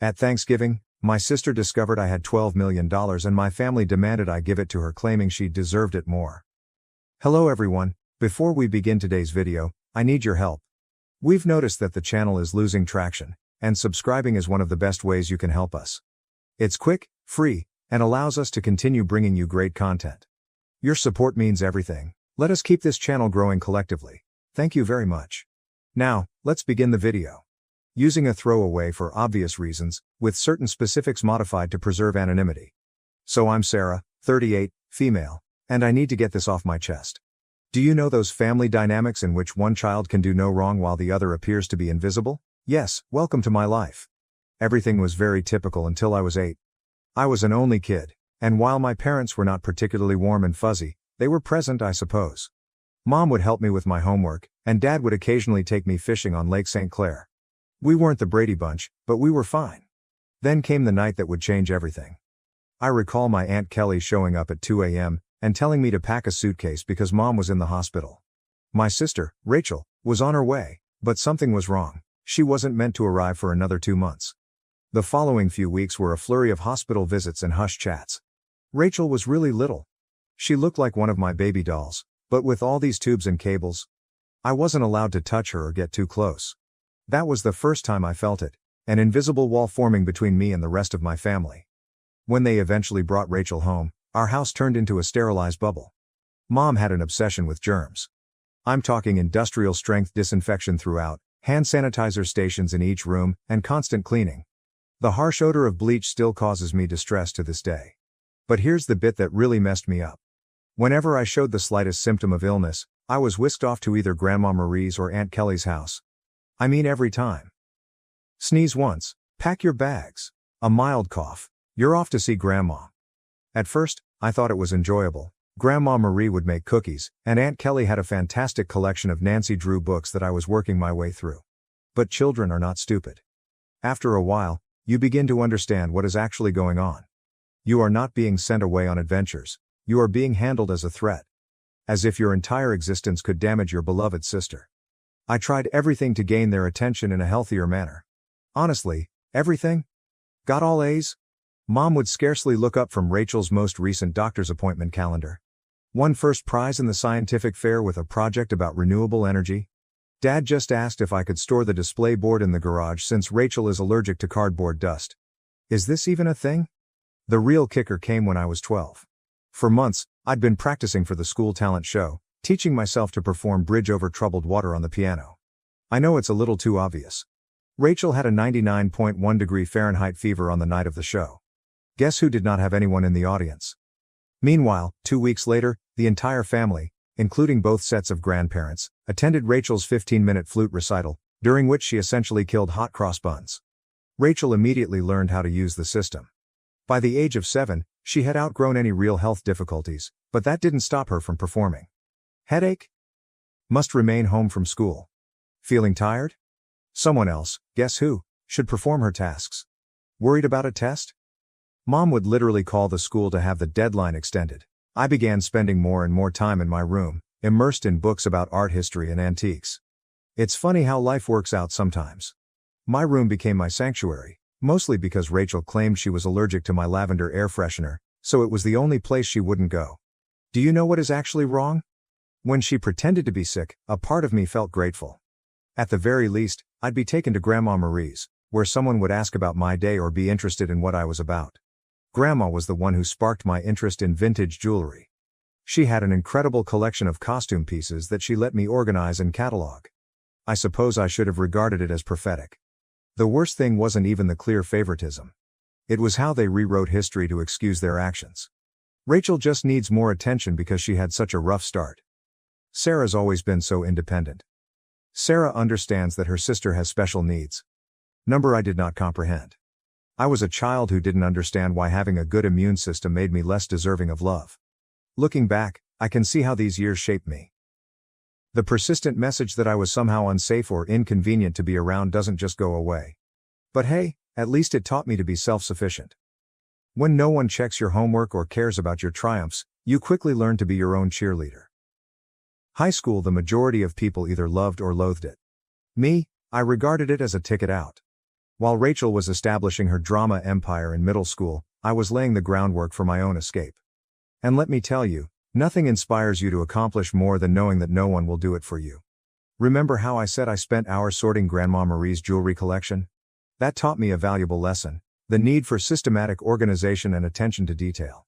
At Thanksgiving, my sister discovered I had $12 million and my family demanded I give it to her, claiming she deserved it more. Hello everyone, before we begin today's video, I need your help. We've noticed that the channel is losing traction, and subscribing is one of the best ways you can help us. It's quick, free, and allows us to continue bringing you great content. Your support means everything. Let us keep this channel growing collectively. Thank you very much. Now, let's begin the video. Using a throwaway for obvious reasons, with certain specifics modified to preserve anonymity. So I'm Sarah, 38, female, and I need to get this off my chest. Do you know those family dynamics in which one child can do no wrong while the other appears to be invisible? Yes, welcome to my life. Everything was very typical until I was 8. I was an only kid, and while my parents were not particularly warm and fuzzy, they were present, I suppose. Mom would help me with my homework, and Dad would occasionally take me fishing on Lake St. Clair. We weren't the Brady Bunch, but we were fine. Then came the night that would change everything. I recall my Aunt Kelly showing up at 2 a.m. and telling me to pack a suitcase because Mom was in the hospital. My sister, Rachel, was on her way, but something was wrong. She wasn't meant to arrive for another 2 months. The following few weeks were a flurry of hospital visits and hush chats. Rachel was really little. She looked like one of my baby dolls, but with all these tubes and cables, I wasn't allowed to touch her or get too close. That was the first time I felt it, an invisible wall forming between me and the rest of my family. When they eventually brought Rachel home, our house turned into a sterilized bubble. Mom had an obsession with germs. I'm talking industrial strength disinfection throughout, hand sanitizer stations in each room, and constant cleaning. The harsh odor of bleach still causes me distress to this day. But here's the bit that really messed me up. Whenever I showed the slightest symptom of illness, I was whisked off to either Grandma Marie's or Aunt Kelly's house. I mean every time. Sneeze once, pack your bags. A mild cough, you're off to see Grandma. At first, I thought it was enjoyable. Grandma Marie would make cookies, and Aunt Kelly had a fantastic collection of Nancy Drew books that I was working my way through. But children are not stupid. After a while, you begin to understand what is actually going on. You are not being sent away on adventures. You are being handled as a threat. As if your entire existence could damage your beloved sister. I tried everything to gain their attention in a healthier manner. Honestly, everything? Got all A's? Mom would scarcely look up from Rachel's most recent doctor's appointment calendar. Won first prize in the scientific fair with a project about renewable energy. Dad just asked if I could store the display board in the garage since Rachel is allergic to cardboard dust. Is this even a thing? The real kicker came when I was 12. For months, I'd been practicing for the school talent show, teaching myself to perform Bridge Over Troubled Water on the piano. I know it's a little too obvious. Rachel had a 99.1 degree Fahrenheit fever on the night of the show. Guess who did not have anyone in the audience? Meanwhile, 2 weeks later, the entire family, including both sets of grandparents, attended Rachel's 15-minute flute recital, during which she essentially killed hot cross buns. Rachel immediately learned how to use the system. By the age of 7, she had outgrown any real health difficulties, but that didn't stop her from performing. Headache? Must remain home from school. Feeling tired? Someone else, guess who, should perform her tasks. Worried about a test? Mom would literally call the school to have the deadline extended. I began spending more and more time in my room, immersed in books about art history and antiques. It's funny how life works out sometimes. My room became my sanctuary, mostly because Rachel claimed she was allergic to my lavender air freshener, so it was the only place she wouldn't go. Do you know what is actually wrong? When she pretended to be sick, a part of me felt grateful. At the very least, I'd be taken to Grandma Marie's, where someone would ask about my day or be interested in what I was about. Grandma was the one who sparked my interest in vintage jewelry. She had an incredible collection of costume pieces that she let me organize and catalog. I suppose I should have regarded it as prophetic. The worst thing wasn't even the clear favoritism. It was how they rewrote history to excuse their actions. Rachel just needs more attention because she had such a rough start. Sarah's always been so independent. Sarah understands that her sister has special needs. Number I did not comprehend. I was a child who didn't understand why having a good immune system made me less deserving of love. Looking back, I can see how these years shaped me. The persistent message that I was somehow unsafe or inconvenient to be around doesn't just go away. But hey, at least it taught me to be self-sufficient. When no one checks your homework or cares about your triumphs, you quickly learn to be your own cheerleader. High school, the majority of people either loved or loathed it. Me, I regarded it as a ticket out. While Rachel was establishing her drama empire in middle school, I was laying the groundwork for my own escape. And let me tell you, nothing inspires you to accomplish more than knowing that no one will do it for you. Remember how I said I spent hours sorting Grandma Marie's jewelry collection? That taught me a valuable lesson: the need for systematic organization and attention to detail.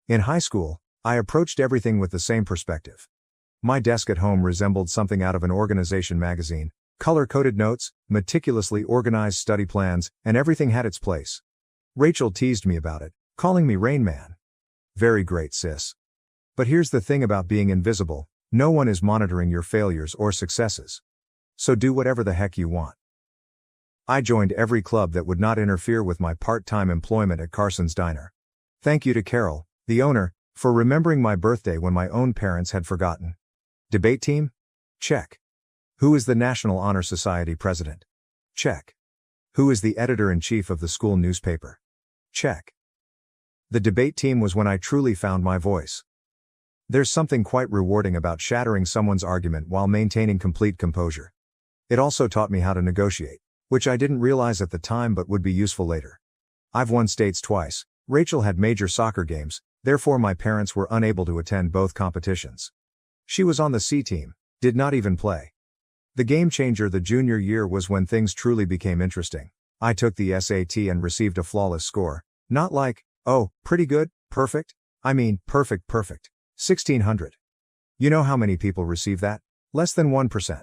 In high school, I approached everything with the same perspective. My desk at home resembled something out of an organization magazine: color-coded notes, meticulously organized study plans, and everything had its place. Rachel teased me about it, calling me Rain Man. Very great, sis. But here's the thing about being invisible: no one is monitoring your failures or successes. So do whatever the heck you want. I joined every club that would not interfere with my part-time employment at Carson's Diner. Thank you to Carol, the owner, for remembering my birthday when my own parents had forgotten. Debate team? Check. Who is the National Honor Society president? Check. Who is the editor-in-chief of the school newspaper? Check. The debate team was when I truly found my voice. There's something quite rewarding about shattering someone's argument while maintaining complete composure. It also taught me how to negotiate, which I didn't realize at the time but would be useful later. I've won states twice. Rachel had major soccer games, therefore my parents were unable to attend both competitions. She was on the C team, did not even play. The game changer the junior year was when things truly became interesting. I took the SAT and received a flawless score. Not like, oh, pretty good, perfect. I mean, perfect. 1600. You know how many people receive that? Less than 1%.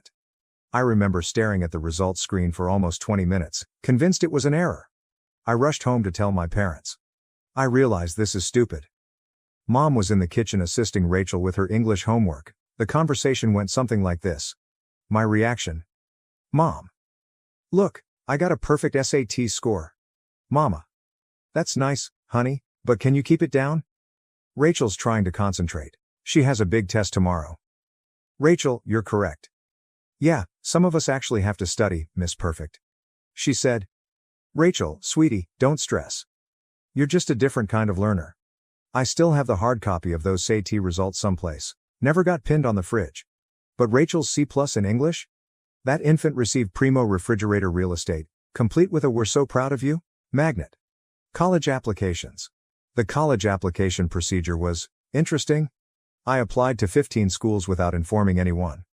I remember staring at the results screen for almost 20 minutes, convinced it was an error. I rushed home to tell my parents. I realized this is stupid. Mom was in the kitchen assisting Rachel with her English homework. The conversation went something like this. My reaction: Mom. Look, I got a perfect SAT score. Mama. That's nice, honey, but can you keep it down? Rachel's trying to concentrate. She has a big test tomorrow. Rachel, you're correct. Yeah, some of us actually have to study, Miss Perfect. She said. Rachel, sweetie, don't stress. You're just a different kind of learner. I still have the hard copy of those SAT results someplace. Never got pinned on the fridge. But Rachel's C+ in English? That infant received primo refrigerator real estate, complete with a "we're so proud of you" magnet. College applications. The college application procedure was interesting. I applied to 15 schools without informing anyone.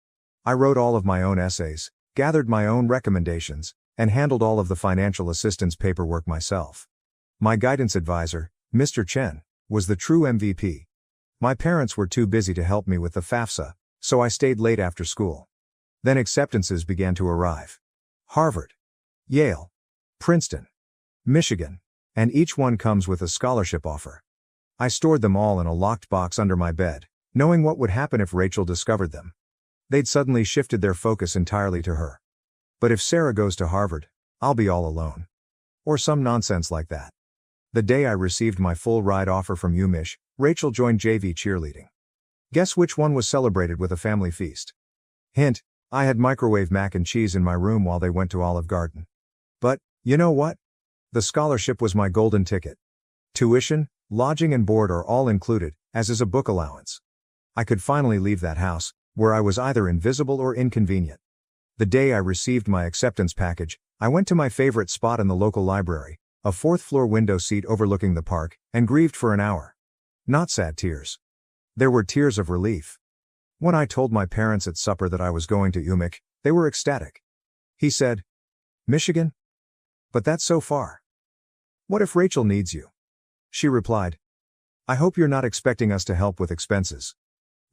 I wrote all of my own essays, gathered my own recommendations, and handled all of the financial assistance paperwork myself. My guidance advisor, Mr. Chen, was the true MVP. My parents were too busy to help me with the FAFSA, so I stayed late after school. Then acceptances began to arrive. Harvard, Yale, Princeton, Michigan, and each one comes with a scholarship offer. I stored them all in a locked box under my bed, knowing what would happen if Rachel discovered them. They'd suddenly shifted their focus entirely to her. But if Sarah goes to Harvard, I'll be all alone. Or some nonsense like that. The day I received my full ride offer from UMich, Rachel joined JV cheerleading. Guess which one was celebrated with a family feast? Hint, I had microwave mac and cheese in my room while they went to Olive Garden. But, you know what? The scholarship was my golden ticket. Tuition, lodging and board are all included, as is a book allowance. I could finally leave that house, where I was either invisible or inconvenient. The day I received my acceptance package, I went to my favorite spot in the local library, a fourth-floor window seat overlooking the park, and grieved for an hour. Not sad tears. There were tears of relief. When I told my parents at supper that I was going to UMich, they were ecstatic. He said, Michigan? But that's so far. What if Rachel needs you? She replied, I hope you're not expecting us to help with expenses.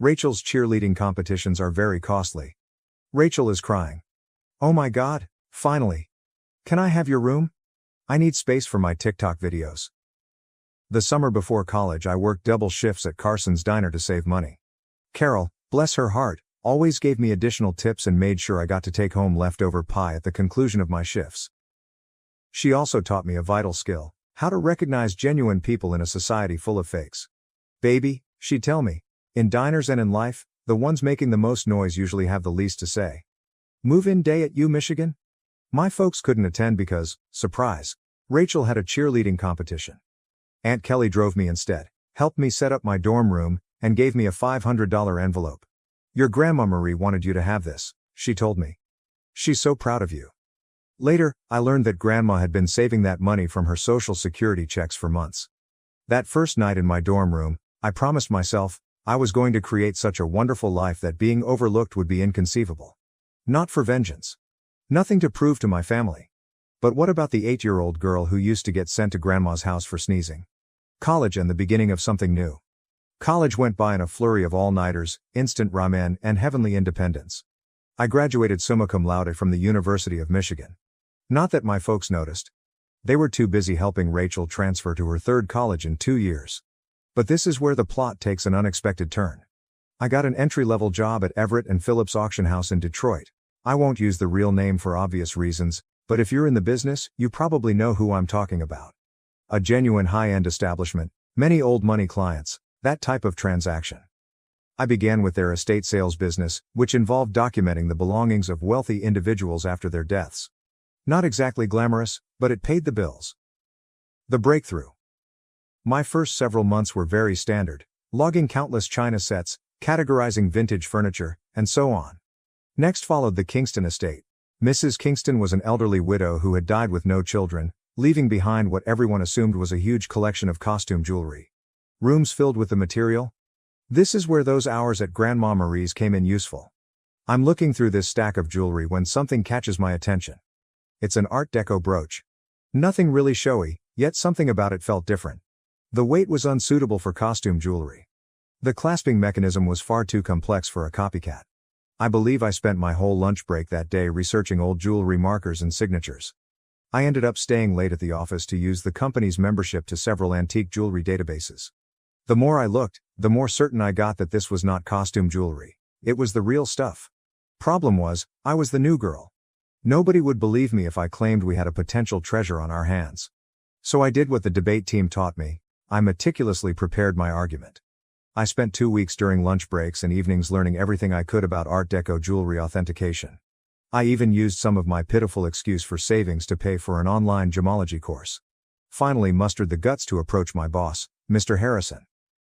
Rachel's cheerleading competitions are very costly. Rachel is crying. Oh my God, finally. Can I have your room? I need space for my TikTok videos. The summer before college I worked double shifts at Carson's Diner to save money. Carol, bless her heart, always gave me additional tips and made sure I got to take home leftover pie at the conclusion of my shifts. She also taught me a vital skill: how to recognize genuine people in a society full of fakes. Baby, she'd tell me, in diners and in life, the ones making the most noise usually have the least to say. Move-in day at Michigan? My folks couldn't attend because, surprise, Rachel had a cheerleading competition. Aunt Kelly drove me instead, helped me set up my dorm room, and gave me a $500 envelope. Your Grandma Marie wanted you to have this, she told me. She's so proud of you. Later, I learned that Grandma had been saving that money from her Social Security checks for months. That first night in my dorm room, I promised myself, I was going to create such a wonderful life that being overlooked would be inconceivable. Not for vengeance. Nothing to prove to my family. But what about the 8-year-old girl who used to get sent to Grandma's house for sneezing? College and the beginning of something new. College went by in a flurry of all-nighters, instant ramen, and heavenly independence. I graduated summa cum laude from the University of Michigan. Not that my folks noticed. They were too busy helping Rachel transfer to her third college in 2 years. But this is where the plot takes an unexpected turn. I got an entry-level job at Everett and Phillips Auction House in Detroit. I won't use the real name for obvious reasons, but if you're in the business, you probably know who I'm talking about. A genuine high-end establishment, many old money clients, that type of transaction. I began with their estate sales business, which involved documenting the belongings of wealthy individuals after their deaths. Not exactly glamorous, but it paid the bills. The breakthrough. My first several months were very standard, logging countless china sets, categorizing vintage furniture, and so on. Next followed the Kingston estate. Mrs. Kingston was an elderly widow who had died with no children, leaving behind what everyone assumed was a huge collection of costume jewelry. Rooms filled with the material? This is where those hours at Grandma Marie's came in useful. I'm looking through this stack of jewelry when something catches my attention. It's an Art Deco brooch. Nothing really showy, yet something about it felt different. The weight was unsuitable for costume jewelry. The clasping mechanism was far too complex for a copycat. I believe I spent my whole lunch break that day researching old jewelry markers and signatures. I ended up staying late at the office to use the company's membership to several antique jewelry databases. The more I looked, the more certain I got that this was not costume jewelry. It was the real stuff. Problem was, I was the new girl. Nobody would believe me if I claimed we had a potential treasure on our hands. So I did what the debate team taught me. I meticulously prepared my argument. I spent 2 weeks during lunch breaks and evenings learning everything I could about Art Deco jewelry authentication. I even used some of my pitiful excuse for savings to pay for an online gemology course. Finally mustered the guts to approach my boss, Mr. Harrison.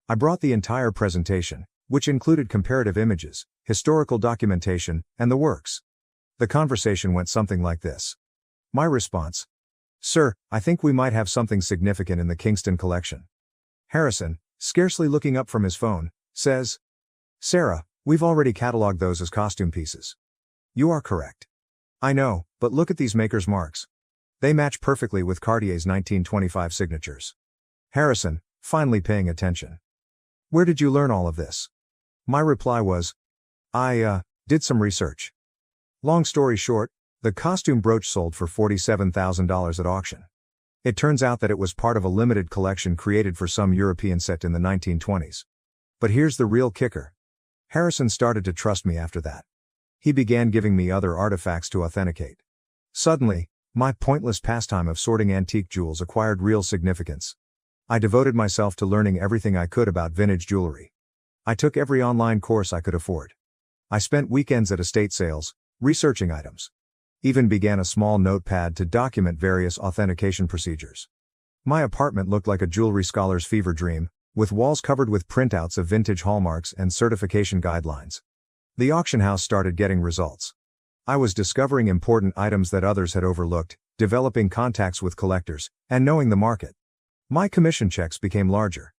I brought the entire presentation, which included comparative images, historical documentation, and the works. The conversation went something like this. My response: "Sir, I think we might have something significant in the Kingston collection." Harrison, scarcely looking up from his phone, says, "Sarah, we've already cataloged those as costume pieces." "You are correct." "I know, but look at these maker's marks. They match perfectly with Cartier's 1925 signatures." Harrison, finally paying attention: "Where did you learn all of this?" My reply was, I did some research." Long story short, the costume brooch sold for $47,000 at auction. It turns out that it was part of a limited collection created for some European set in the 1920s. But here's the real kicker. Harrison started to trust me after that. He began giving me other artifacts to authenticate. Suddenly, my pointless pastime of sorting antique jewels acquired real significance. I devoted myself to learning everything I could about vintage jewelry. I took every online course I could afford. I spent weekends at estate sales, researching items. Even began a small notepad to document various authentication procedures. My apartment looked like a jewelry scholar's fever dream, with walls covered with printouts of vintage hallmarks and certification guidelines. The auction house started getting results. I was discovering important items that others had overlooked, developing contacts with collectors, and knowing the market. My commission checks became larger.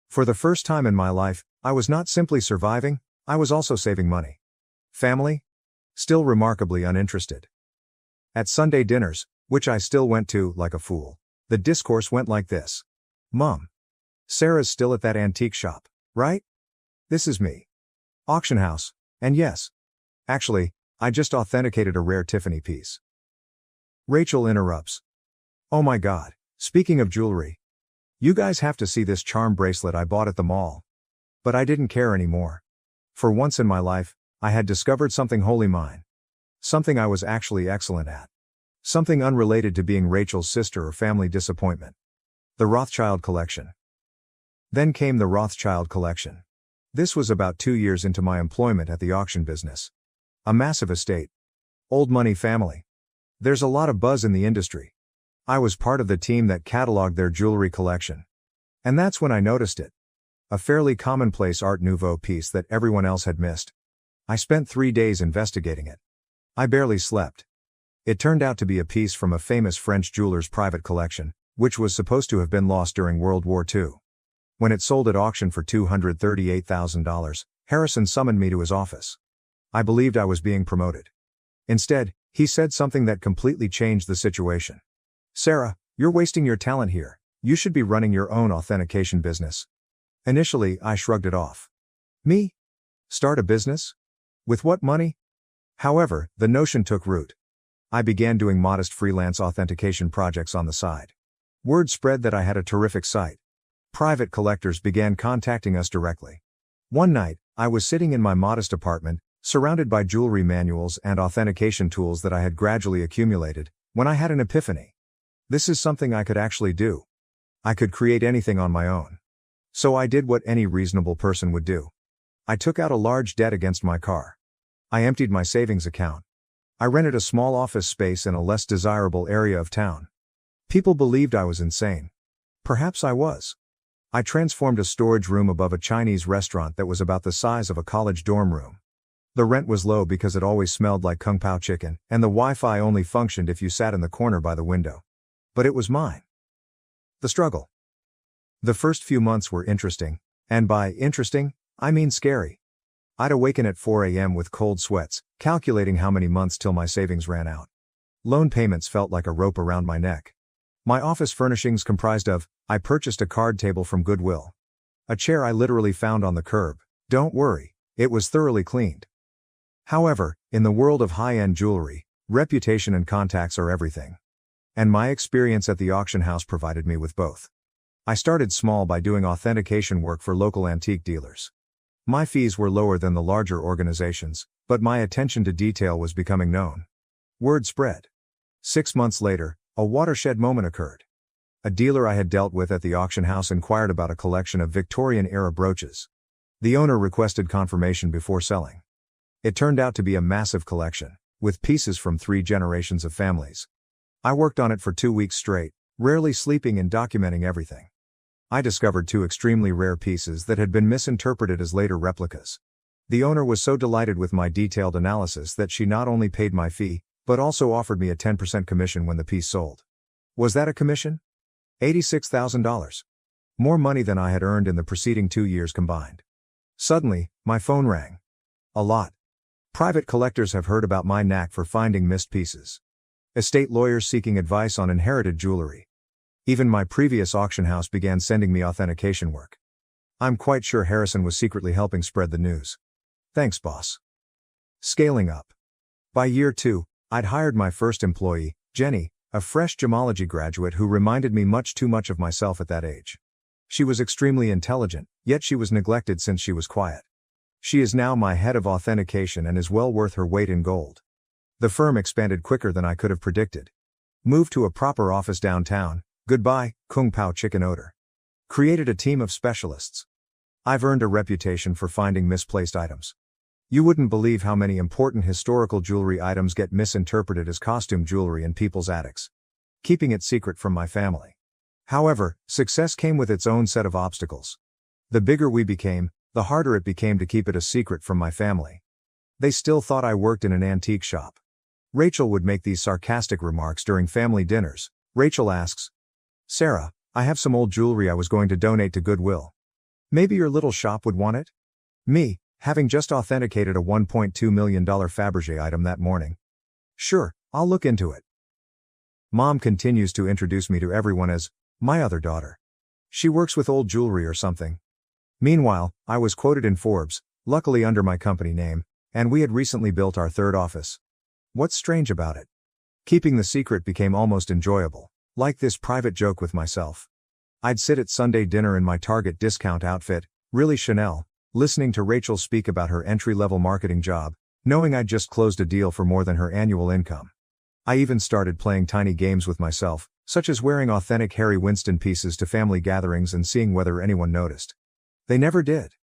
For the first time in my life, I was not simply surviving, I was also saving money. Family? Still remarkably uninterested. At Sunday dinners, which I still went to like a fool, the discourse went like this. "Mom, Sarah's still at that antique shop, right? This is me. Auction house, and yes. Actually, I just authenticated a rare Tiffany piece." Rachel interrupts. "Oh my God, speaking of jewelry. You guys have to see this charm bracelet I bought at the mall." But I didn't care anymore. For once in my life, I had discovered something wholly mine. Something I was actually excellent at. Something unrelated to being Rachel's sister or family disappointment. The Rothschild collection. Then came the Rothschild collection. This was about 2 years into my employment at the auction business. A massive estate. Old money family. There's a lot of buzz in the industry. I was part of the team that cataloged their jewelry collection. And that's when I noticed it. A fairly commonplace Art Nouveau piece that everyone else had missed. I spent 3 days investigating it. I barely slept. It turned out to be a piece from a famous French jeweler's private collection, which was supposed to have been lost during World War II. When it sold at auction for $238,000, Harrison summoned me to his office. I believed I was being promoted. Instead, he said something that completely changed the situation. "Sarah, you're wasting your talent here. You should be running your own authentication business." Initially, I shrugged it off. Me? Start a business? With what money? However, the notion took root. I began doing modest freelance authentication projects on the side. Word spread that I had a terrific site. Private collectors began contacting us directly. One night, I was sitting in my modest apartment, surrounded by jewelry manuals and authentication tools that I had gradually accumulated, when I had an epiphany. This is something I could actually do. I could create anything on my own. So I did what any reasonable person would do. I took out a large debt against my car. I emptied my savings account. I rented a small office space in a less desirable area of town. People believed I was insane. Perhaps I was. I transformed a storage room above a Chinese restaurant that was about the size of a college dorm room. The rent was low because it always smelled like kung pao chicken, and the Wi-Fi only functioned if you sat in the corner by the window. But it was mine. The struggle. The first few months were interesting, and by interesting, I mean scary. I'd awaken at 4 a.m. with cold sweats, calculating how many months till my savings ran out. Loan payments felt like a rope around my neck. My office furnishings comprised of, I purchased a card table from Goodwill. A chair I literally found on the curb. Don't worry, it was thoroughly cleaned. However, in the world of high-end jewelry, reputation and contacts are everything. And my experience at the auction house provided me with both. I started small by doing authentication work for local antique dealers. My fees were lower than the larger organizations, but my attention to detail was becoming known. Word spread. 6 months later, a watershed moment occurred. A dealer I had dealt with at the auction house inquired about a collection of Victorian-era brooches. The owner requested confirmation before selling. It turned out to be a massive collection, with pieces from 3 generations of families. I worked on it for 2 weeks straight, rarely sleeping and documenting everything. I discovered 2 extremely rare pieces that had been misinterpreted as later replicas. The owner was so delighted with my detailed analysis that she not only paid my fee, but also offered me a 10% commission when the piece sold. Was that a commission? $86,000. More money than I had earned in the preceding 2 years combined. Suddenly, my phone rang. A lot. Private collectors have heard about my knack for finding missed pieces. Estate lawyers seeking advice on inherited jewelry. Even my previous auction house began sending me authentication work. I'm quite sure Harrison was secretly helping spread the news. Thanks, boss. Scaling up. By year 2, I'd hired my first employee, Jenny, a fresh gemology graduate who reminded me much too much of myself at that age. She was extremely intelligent, yet she was neglected since she was quiet. She is now my head of authentication and is well worth her weight in gold. The firm expanded quicker than I could have predicted. Moved to a proper office downtown. Goodbye, kung pao chicken odor. Created a team of specialists. I've earned a reputation for finding misplaced items. You wouldn't believe how many important historical jewelry items get misinterpreted as costume jewelry in people's attics. Keeping it secret from my family. However, success came with its own set of obstacles. The bigger we became, the harder it became to keep it a secret from my family. They still thought I worked in an antique shop. Rachel would make these sarcastic remarks during family dinners. Rachel asks, "Sarah, I have some old jewelry I was going to donate to Goodwill. Maybe your little shop would want it?" Me, having just authenticated a $1.2 million Fabergé item that morning. "Sure, I'll look into it." Mom continues to introduce me to everyone as my other daughter. She works with old jewelry or something. Meanwhile, I was quoted in Forbes, luckily under my company name, and we had recently built our 3rd office. What's strange about it? Keeping the secret became almost enjoyable. Like this private joke with myself. I'd sit at Sunday dinner in my Target discount outfit, really Chanel, listening to Rachel speak about her entry-level marketing job, knowing I'd just closed a deal for more than her annual income. I even started playing tiny games with myself, such as wearing authentic Harry Winston pieces to family gatherings and seeing whether anyone noticed. They never did.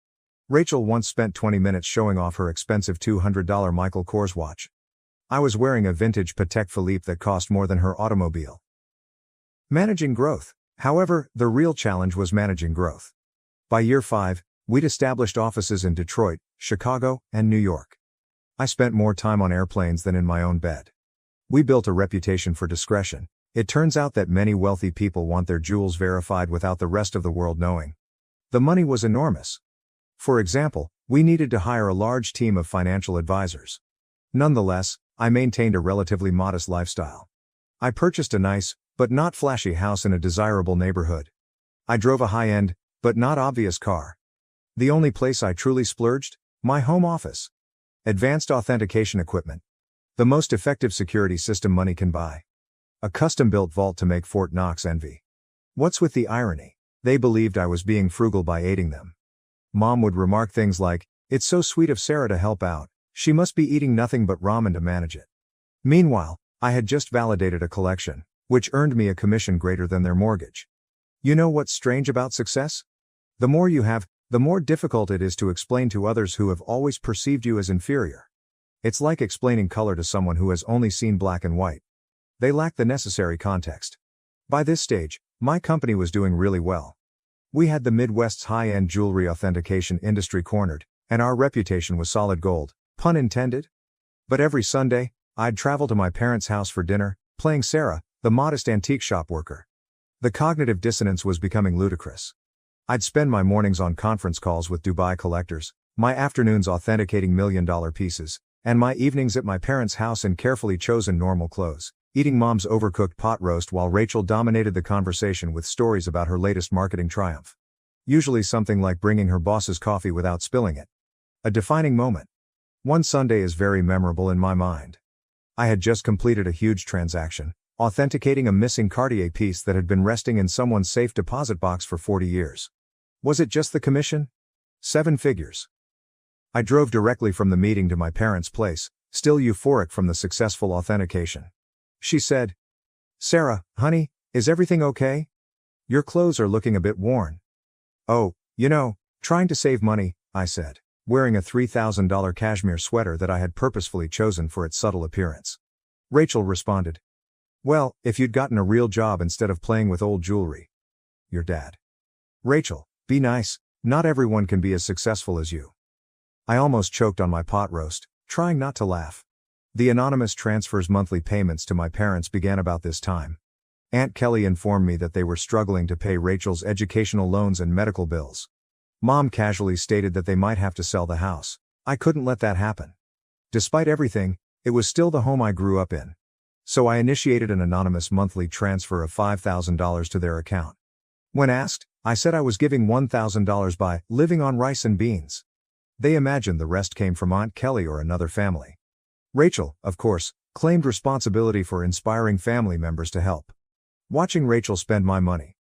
Rachel once spent 20 minutes showing off her expensive $200 Michael Kors watch. I was wearing a vintage Patek Philippe that cost more than her automobile. Managing growth. However, the real challenge was managing growth. By year 5, we'd established offices in Detroit, Chicago, and New York. I spent more time on airplanes than in my own bed. We built a reputation for discretion. It turns out that many wealthy people want their jewels verified without the rest of the world knowing. The money was enormous. For example, we needed to hire a large team of financial advisors. Nonetheless, I maintained a relatively modest lifestyle. I purchased a nice, but not flashy house in a desirable neighborhood. I drove a high-end, but not obvious car. The only place I truly splurged? My home office. Advanced authentication equipment. The most effective security system money can buy. A custom-built vault to make Fort Knox envy. What's with the irony? They believed I was being frugal by aiding them. Mom would remark things like, "It's so sweet of Sarah to help out, she must be eating nothing but ramen to manage it." Meanwhile, I had just validated a collection, which earned me a commission greater than their mortgage. You know what's strange about success? The more you have, the more difficult it is to explain to others who have always perceived you as inferior. It's like explaining color to someone who has only seen black and white. They lack the necessary context. By this stage, my company was doing really well. We had the Midwest's high-end jewelry authentication industry cornered, and our reputation was solid gold, pun intended. But every Sunday, I'd travel to my parents' house for dinner, playing Sarah, the modest antique shop worker. The cognitive dissonance was becoming ludicrous. I'd spend my mornings on conference calls with Dubai collectors, my afternoons authenticating million-dollar pieces, and my evenings at my parents' house in carefully chosen normal clothes, eating Mom's overcooked pot roast while Rachel dominated the conversation with stories about her latest marketing triumph. Usually something like bringing her boss's coffee without spilling it. A defining moment. One Sunday is very memorable in my mind. I had just completed a huge transaction, authenticating a missing Cartier piece that had been resting in someone's safe deposit box for 40 years. Was it just the commission? 7 figures. I drove directly from the meeting to my parents' place, still euphoric from the successful authentication. She said, "Sarah, honey, is everything okay? Your clothes are looking a bit worn." "Oh, trying to save money," I said, wearing a $3,000 cashmere sweater that I had purposefully chosen for its subtle appearance. Rachel responded, "Well, if you'd gotten a real job instead of playing with old jewelry." Your dad. Rachel, be nice, not everyone can be as successful as you. I almost choked on my pot roast, trying not to laugh. The anonymous transfers monthly payments to my parents began about this time. Aunt Kelly informed me that they were struggling to pay Rachel's educational loans and medical bills. Mom casually stated that they might have to sell the house. I couldn't let that happen. Despite everything, it was still the home I grew up in. So I initiated an anonymous monthly transfer of $5,000 to their account. When asked, I said I was giving $1,000 by living on rice and beans. They imagined the rest came from Aunt Kelly or another family. Rachel, of course, claimed responsibility for inspiring family members to help. Watching Rachel spend my money.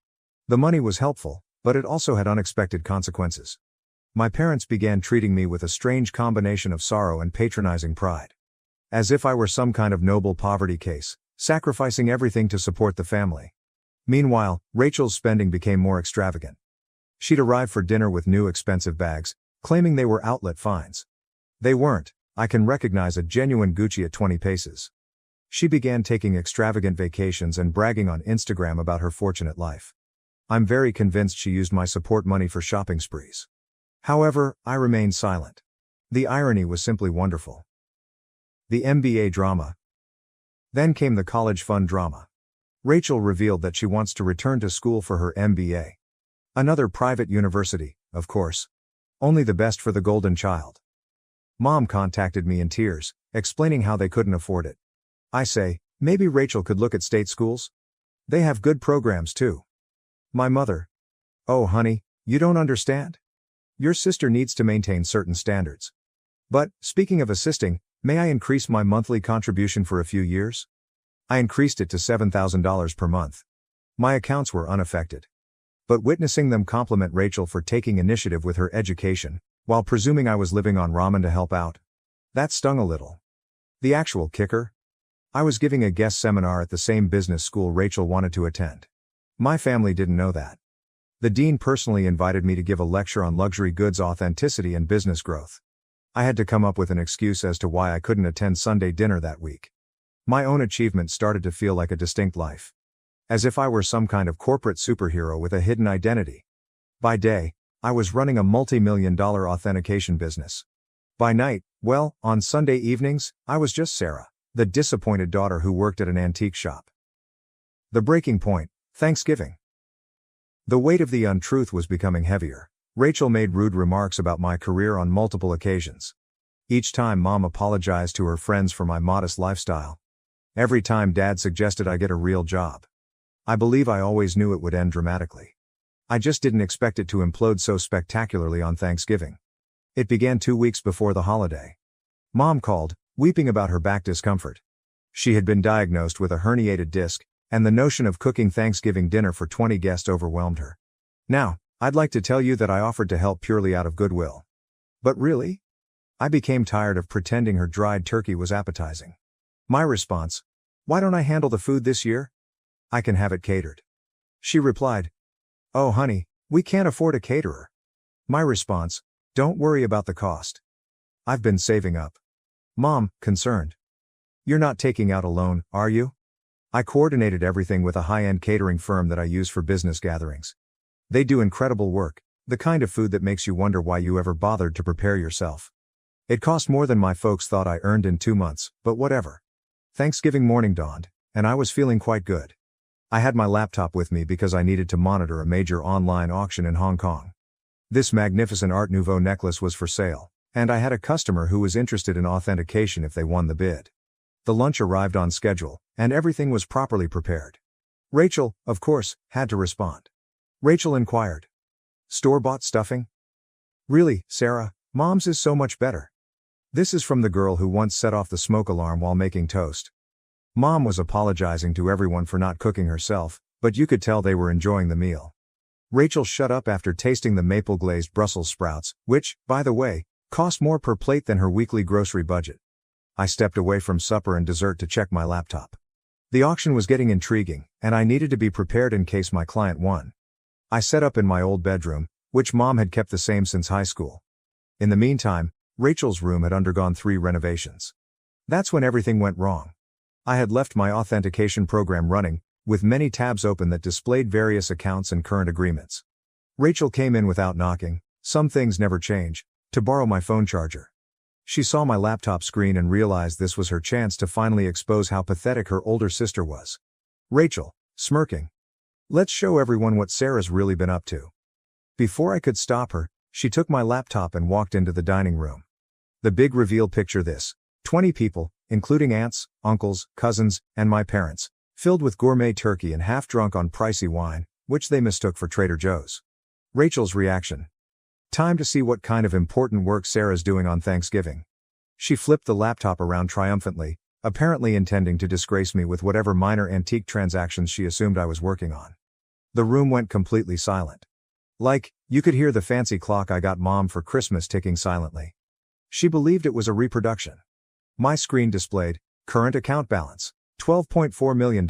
The money was helpful, but it also had unexpected consequences. My parents began treating me with a strange combination of sorrow and patronizing pride. As if I were some kind of noble poverty case, sacrificing everything to support the family. Meanwhile, Rachel's spending became more extravagant. She'd arrive for dinner with new expensive bags, claiming they were outlet finds. They weren't. I can recognize a genuine Gucci at 20 paces. She began taking extravagant vacations and bragging on Instagram about her fortunate life. I'm very convinced she used my support money for shopping sprees. However, I remained silent. The irony was simply wonderful. The MBA drama. Then came the college fund drama. Rachel revealed that she wants to return to school for her MBA. Another private university, of course. Only the best for the golden child. Mom contacted me in tears, explaining how they couldn't afford it. I say, maybe Rachel could look at state schools? They have good programs too. My mother. Oh honey, you don't understand? Your sister needs to maintain certain standards. But, speaking of assisting, may I increase my monthly contribution for a few years? I increased it to $7,000 per month. My accounts were unaffected. But witnessing them compliment Rachel for taking initiative with her education, while presuming I was living on ramen to help out, that stung a little. The actual kicker? I was giving a guest seminar at the same business school Rachel wanted to attend. My family didn't know that. The dean personally invited me to give a lecture on luxury goods authenticity and business growth. I had to come up with an excuse as to why I couldn't attend Sunday dinner that week. My own achievement started to feel like a distinct life. As if I were some kind of corporate superhero with a hidden identity. By day, I was running a multi-million-dollar authentication business. By night, well, on Sunday evenings, I was just Sarah, The disappointed daughter who worked at an antique shop. The breaking point, Thanksgiving. The weight of the untruth was becoming heavier. Rachel made rude remarks about my career on multiple occasions. Each time Mom apologized to her friends for my modest lifestyle. Every time Dad suggested I get a real job. I believe I always knew it would end dramatically. I just didn't expect it to implode so spectacularly on Thanksgiving. It began 2 weeks before the holiday. Mom called, weeping about her back discomfort. She had been diagnosed with a herniated disc, and the notion of cooking Thanksgiving dinner for 20 guests overwhelmed her. Now, I'd like to tell you that I offered to help purely out of goodwill. But really? I became tired of pretending her dried turkey was appetizing. My response: why don't I handle the food this year? I can have it catered. She replied, oh honey, we can't afford a caterer. My response: don't worry about the cost. I've been saving up. Mom, concerned. You're not taking out a loan, are you? I coordinated everything with a high-end catering firm that I use for business gatherings. They do incredible work, the kind of food that makes you wonder why you ever bothered to prepare yourself. It cost more than my folks thought I earned in 2 months, but whatever. Thanksgiving morning dawned, and I was feeling quite good. I had my laptop with me because I needed to monitor a major online auction in Hong Kong. This magnificent Art Nouveau necklace was for sale, and I had a customer who was interested in authentication if they won the bid. The lunch arrived on schedule, and everything was properly prepared. Rachel, of course, had to respond. Rachel inquired. Store-bought stuffing? Really, Sarah, Mom's is so much better. This is from the girl who once set off the smoke alarm while making toast. Mom was apologizing to everyone for not cooking herself, but you could tell they were enjoying the meal. Rachel shut up after tasting the maple-glazed Brussels sprouts, which, by the way, cost more per plate than her weekly grocery budget. I stepped away from supper and dessert to check my laptop. The auction was getting intriguing, and I needed to be prepared in case my client won. I set up in my old bedroom, which Mom had kept the same since high school. In the meantime, Rachel's room had undergone 3 renovations. That's when everything went wrong. I had left my authentication program running, with many tabs open that displayed various accounts and current agreements. Rachel came in without knocking, some things never change, to borrow my phone charger. She saw my laptop screen and realized this was her chance to finally expose how pathetic her older sister was. Rachel, smirking. Let's show everyone what Sarah's really been up to. Before I could stop her, she took my laptop and walked into the dining room. The big reveal: picture this. 20 people, including aunts, uncles, cousins, and my parents, filled with gourmet turkey and half drunk on pricey wine, which they mistook for Trader Joe's. Rachel's reaction. Time to see what kind of important work Sarah's doing on Thanksgiving. She flipped the laptop around triumphantly, apparently intending to disgrace me with whatever minor antique transactions she assumed I was working on. The room went completely silent. You could hear the fancy clock I got Mom for Christmas ticking silently. She believed it was a reproduction. My screen displayed, current account balance, $12.4 million,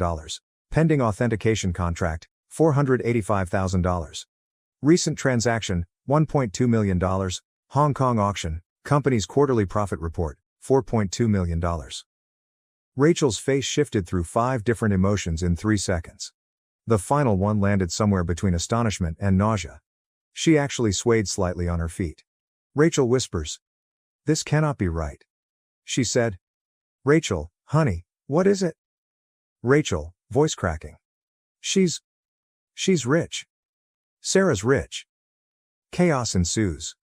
pending authentication contract, $485,000. Recent transaction, $1.2 million, Hong Kong auction, company's quarterly profit report, $4.2 million. Rachel's face shifted through 5 different emotions in 3 seconds. The final one landed somewhere between astonishment and nausea. She actually swayed slightly on her feet. Rachel whispers, "This cannot be right." She said. Rachel, honey, what is it? Rachel, voice cracking. She's rich. Sarah's rich. Chaos ensues.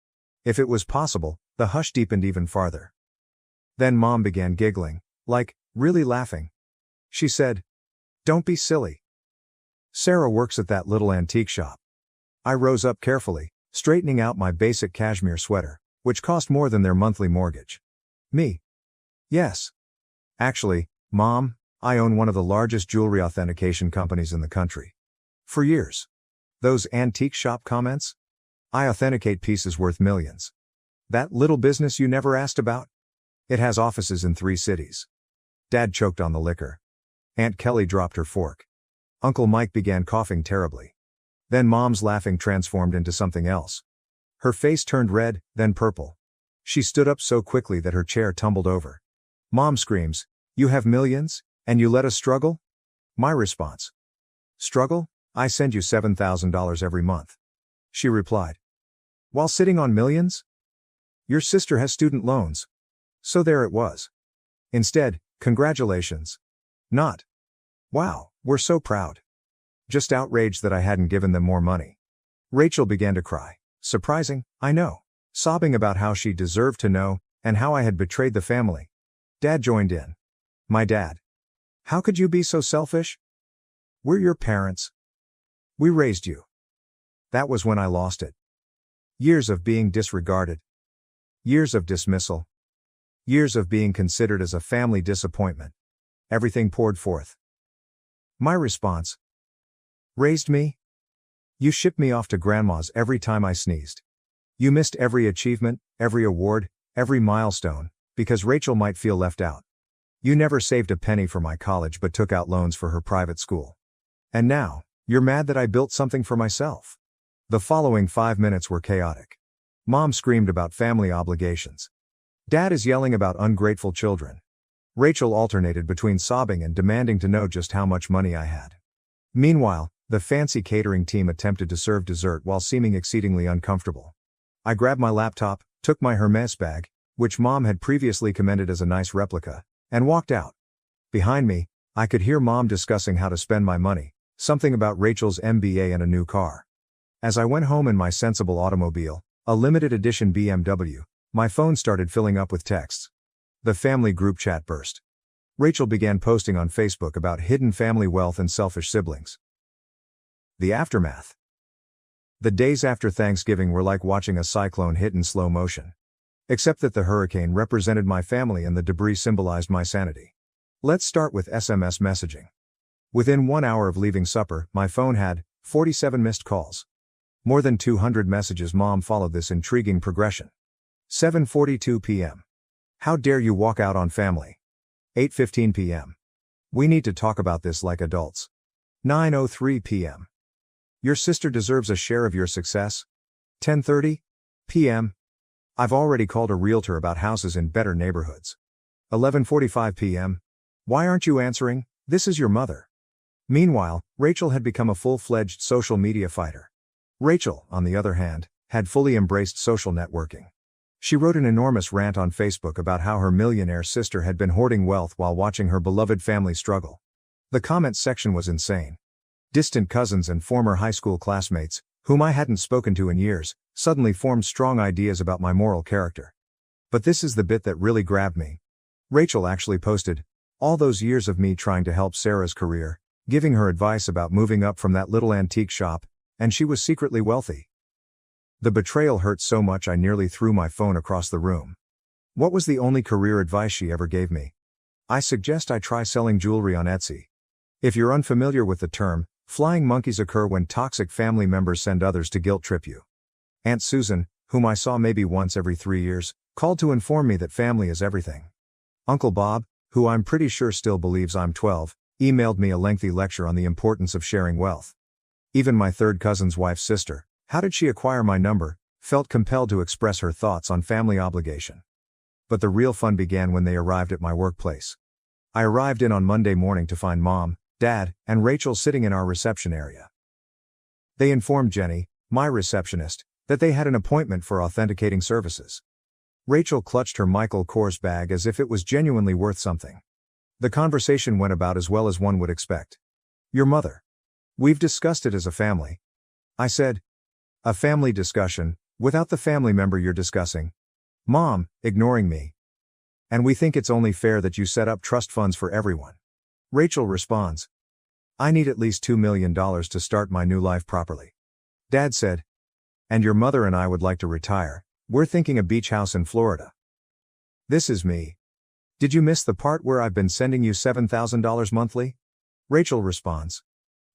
If it was possible, the hush deepened even farther. Then Mom began giggling, really laughing. She said, "Don't be silly. Sarah works at that little antique shop." I rose up carefully, straightening out my basic cashmere sweater, which cost more than their monthly mortgage. Me? Yes. Actually, Mom, I own one of the largest jewelry authentication companies in the country. For years. Those antique shop comments? I authenticate pieces worth millions. That little business you never asked about? It has offices in 3 cities. Dad choked on the liquor. Aunt Kelly dropped her fork. Uncle Mike began coughing terribly. Then Mom's laughing transformed into something else. Her face turned red, then purple. She stood up so quickly that her chair tumbled over. Mom screams, "You have millions, and you let us struggle?" My response. "Struggle? I send you $7,000 every month." She replied. "While sitting on millions? Your sister has student loans." So there it was. Instead, Congratulations. Not. Wow, we're so proud. Just outraged that I hadn't given them more money. Rachel began to cry. Surprising, I know. Sobbing about how she deserved to know, and how I had betrayed the family. Dad joined in. My dad. How could you be so selfish? We're your parents. We raised you. That was when I lost it. Years of being disregarded. Years of dismissal. Years of being considered as a family disappointment. Everything poured forth. My response. Raised me? You shipped me off to grandma's every time I sneezed. You missed every achievement, every award, every milestone, because Rachel might feel left out. You never saved a penny for my college but took out loans for her private school. And now, you're mad that I built something for myself. The following 5 minutes were chaotic. Mom screamed about family obligations. Dad is yelling about ungrateful children. Rachel alternated between sobbing and demanding to know just how much money I had. Meanwhile, the fancy catering team attempted to serve dessert while seeming exceedingly uncomfortable. I grabbed my laptop, took my Hermes bag, which Mom had previously commended as a nice replica, and walked out. Behind me, I could hear Mom discussing how to spend my money, something about Rachel's MBA and a new car. As I went home in my sensible automobile, a limited edition BMW, my phone started filling up with texts. The family group chat burst. Rachel began posting on Facebook about hidden family wealth and selfish siblings. The aftermath. The days after Thanksgiving were like watching a cyclone hit in slow motion. Except that the hurricane represented my family and the debris symbolized my sanity. Let's start with SMS messaging. Within 1 hour of leaving supper, my phone had 47 missed calls. More than 200 messages. Mom followed this intriguing progression. 7:42 p.m. How dare you walk out on family? 8:15 p.m. We need to talk about this like adults. 9:03 p.m. Your sister deserves a share of your success. 10:30 p.m. I've already called a realtor about houses in better neighborhoods. 11:45 p.m. Why aren't you answering? This is your mother. Meanwhile, Rachel had become a full-fledged social media fighter. Rachel, on the other hand, had fully embraced social networking. She wrote an enormous rant on Facebook about how her millionaire sister had been hoarding wealth while watching her beloved family struggle. The comments section was insane. Distant cousins and former high school classmates, whom I hadn't spoken to in years, suddenly formed strong ideas about my moral character. But this is the bit that really grabbed me. Rachel actually posted, all those years of me trying to help Sarah's career, giving her advice about moving up from that little antique shop, and she was secretly wealthy. The betrayal hurt so much I nearly threw my phone across the room. What was the only career advice she ever gave me? I suggest I try selling jewelry on Etsy. If you're unfamiliar with the term, flying monkeys occur when toxic family members send others to guilt trip you. Aunt Susan, whom I saw maybe once every 3 years, called to inform me that family is everything. Uncle Bob, who I'm pretty sure still believes I'm 12, emailed me a lengthy lecture on the importance of sharing wealth. Even my third cousin's wife's sister, how did she acquire my number, felt compelled to express her thoughts on family obligation. But the real fun began when they arrived at my workplace. I arrived in on Monday morning to find Mom, Dad, and Rachel sitting in our reception area. They informed Jenny, my receptionist, that they had an appointment for authenticating services. Rachel clutched her Michael Kors bag as if it was genuinely worth something. The conversation went about as well as one would expect. Your mother. We've discussed it as a family. I said. A family discussion, without the family member you're discussing. Mom, ignoring me. And we think it's only fair that you set up trust funds for everyone. Rachel responds. I need at least $2 million to start my new life properly. Dad said. And your mother and I would like to retire. We're thinking a beach house in Florida. This is me. Did you miss the part where I've been sending you $7,000 monthly? Rachel responds.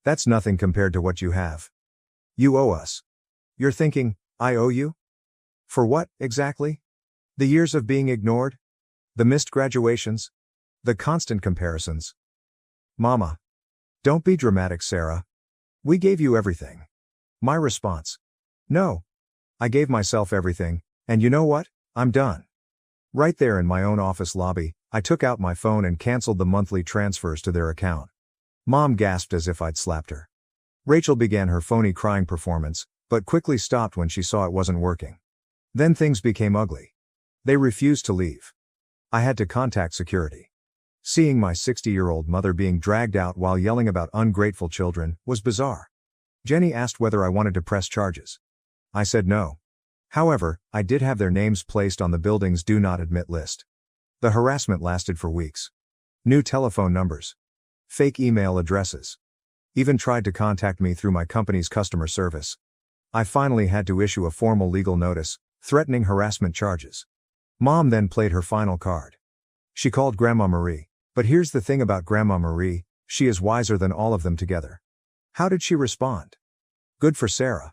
That's nothing compared to what you have. You owe us. You're thinking, I owe you? For what, exactly? The years of being ignored? The missed graduations? The constant comparisons? Mama. Don't be dramatic, Sarah. We gave you everything. My response. No. I gave myself everything, and you know what? I'm done. Right there in my own office lobby, I took out my phone and canceled the monthly transfers to their account. Mom gasped as if I'd slapped her. Rachel began her phony crying performance, but quickly stopped when she saw it wasn't working. Then things became ugly. They refused to leave. I had to contact security. Seeing my 60-year-old mother being dragged out while yelling about ungrateful children was bizarre. Jenny asked whether I wanted to press charges. I said no. However, I did have their names placed on the building's do not admit list. The harassment lasted for weeks. New telephone numbers. Fake email addresses. Even tried to contact me through my company's customer service. I finally had to issue a formal legal notice, threatening harassment charges. Mom then played her final card. She called Grandma Marie. But here's the thing about Grandma Marie, she is wiser than all of them together. How did she respond? Good for Sarah.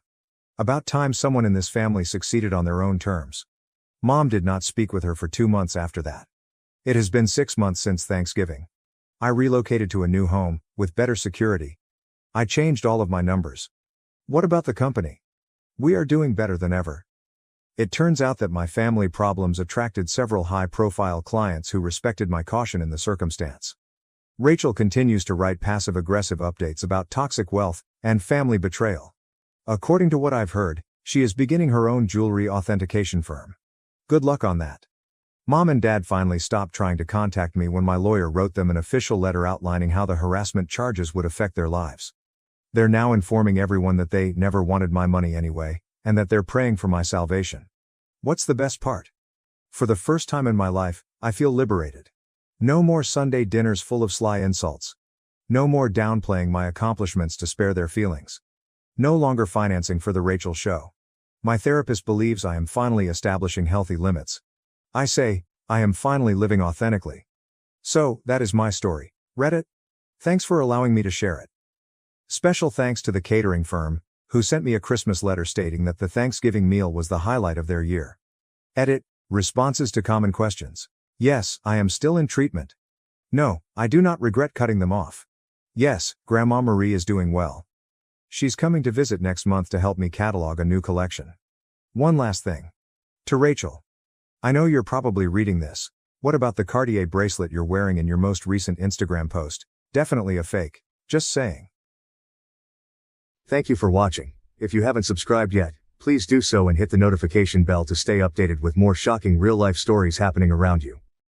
About time someone in this family succeeded on their own terms. Mom did not speak with her for 2 months after that. It has been 6 months since Thanksgiving. I relocated to a new home, with better security. I changed all of my numbers. What about the company? We are doing better than ever. It turns out that my family problems attracted several high-profile clients who respected my caution in the circumstance. Rachel continues to write passive-aggressive updates about toxic wealth and family betrayal. According to what I've heard, she is beginning her own jewelry authentication firm. Good luck on that. Mom and Dad finally stopped trying to contact me when my lawyer wrote them an official letter outlining how the harassment charges would affect their lives. They're now informing everyone that they never wanted my money anyway, and that they're praying for my salvation. What's the best part? For the first time in my life, I feel liberated. No more Sunday dinners full of sly insults. No more downplaying my accomplishments to spare their feelings. No longer financing for the Rachel show. My therapist believes I am finally establishing healthy limits. I say, I am finally living authentically. So, that is my story. Reddit? Thanks for allowing me to share it. Special thanks to the catering firm, who sent me a Christmas letter stating that the Thanksgiving meal was the highlight of their year. Edit, responses to common questions. Yes, I am still in treatment. No, I do not regret cutting them off. Yes, Grandma Marie is doing well. She's coming to visit next month to help me catalog a new collection. One last thing. To Rachel. I know you're probably reading this. What about the Cartier bracelet you're wearing in your most recent Instagram post? Definitely a fake. Just saying. Thank you for watching. If you haven't subscribed yet, please do so and hit the notification bell to stay updated with more shocking real-life stories happening around you.